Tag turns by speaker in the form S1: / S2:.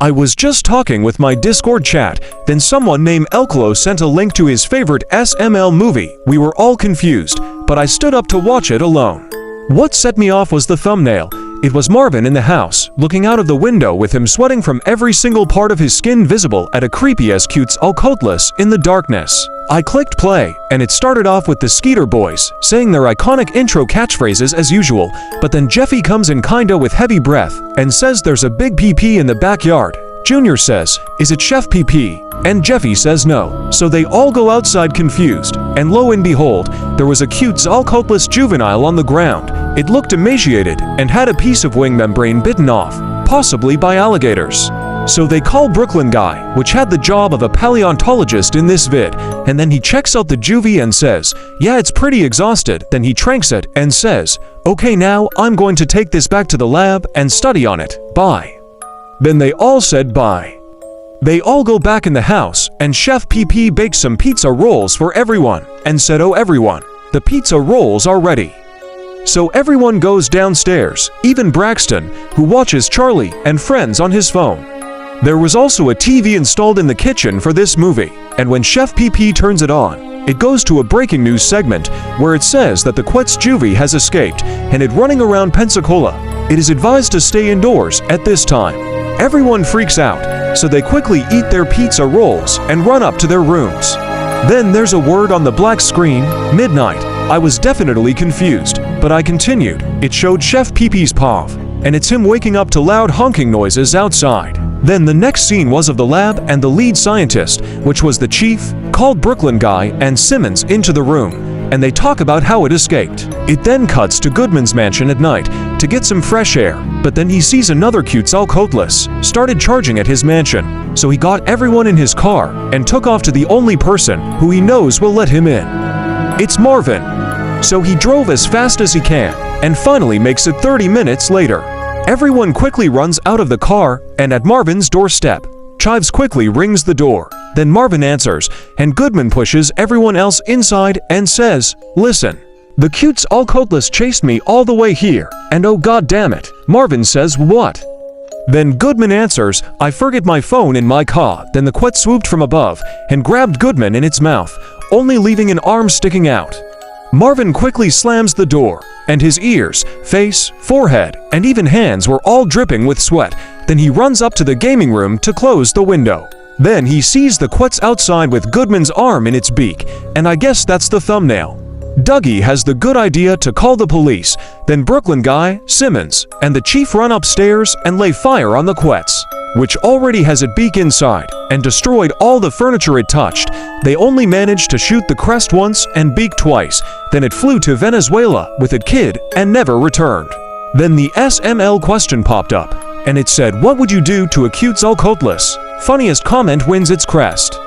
S1: I was just talking with my Discord chat, then someone named Elklo sent a link to his favorite SML movie. We were all confused, but I stood up to watch it alone. What set me off was the thumbnail. It was Marvin in the house, looking out of the window with him sweating from every single part of his skin visible at a creepy as QUETZALCOATLUS in the darkness. I clicked play, and it started off with the Skeeter Boys, saying their iconic intro catchphrases as usual, but then Jeffy comes in kinda with heavy breath, and says there's a big PP in the backyard. Junior says, "Is it Chef PP?" And Jeffy says no. So they all go outside confused, and lo and behold, there was a QUETZALCOATLUS juvenile on the ground. It looked emaciated, and had a piece of wing membrane bitten off, possibly by alligators. So they call Brooklyn Guy, which had the job of a paleontologist in this vid, and then he checks out the juvie and says, "Yeah, it's pretty exhausted." Then he tranks it and says, "Okay, now I'm going to take this back to the lab and study on it. Bye." Then they all said bye. They all go back in the house, and Chef PP bakes some pizza rolls for everyone, and said, "Oh everyone, the pizza rolls are ready." So everyone goes downstairs, even Braxton, who watches Charlie and Friends on his phone. There was also a TV installed in the kitchen for this movie, and when Chef PP turns it on, it goes to a breaking news segment where it says that the Quetz juvie has escaped and it running around Pensacola. It is advised to stay indoors at this time. Everyone freaks out, so they quickly eat their pizza rolls and run up to their rooms. Then there's a word on the black screen, midnight. I was definitely confused, but I continued. It showed Chef PP's POV, and it's him waking up to loud honking noises outside. Then the next scene was of the lab and the lead scientist, which was the chief, called Brooklyn Guy and Simmons into the room, and they talk about how it escaped. It then cuts to Goodman's mansion at night to get some fresh air, but then he sees another QUETZALCOATLUS started charging at his mansion, so he got everyone in his car and took off to the only person who he knows will let him in. It's Marvin. So he drove as fast as he can, and finally makes it 30 minutes later. Everyone quickly runs out of the car, and at Marvin's doorstep, Chives quickly rings the door. Then Marvin answers, and Goodman pushes everyone else inside and says, "Listen, the QUETZALCOATLUS chased me all the way here, and oh god damn it." Marvin says, "What?" Then Goodman answers, "I forget my phone in my car." Then the Quetz swooped from above and grabbed Goodman in its mouth, only leaving an arm sticking out. Marvin quickly slams the door, and his ears, face, forehead, and even hands were all dripping with sweat. Then he runs up to the gaming room to close the window. Then he sees the Quetz outside with Goodman's arm in its beak, and I guess that's the thumbnail. Dougie has the good idea to call the police, then Brooklyn Guy, Simmons, and the chief run upstairs and lay fire on the Quetz, which already has its beak inside, and destroyed all the furniture it touched. They only managed to shoot the crest once and beak twice, then it flew to Venezuela with a kid and never returned. Then the SML question popped up, and it said, "What would you do to a QUETZALCOATLUS? Funniest comment wins its crest."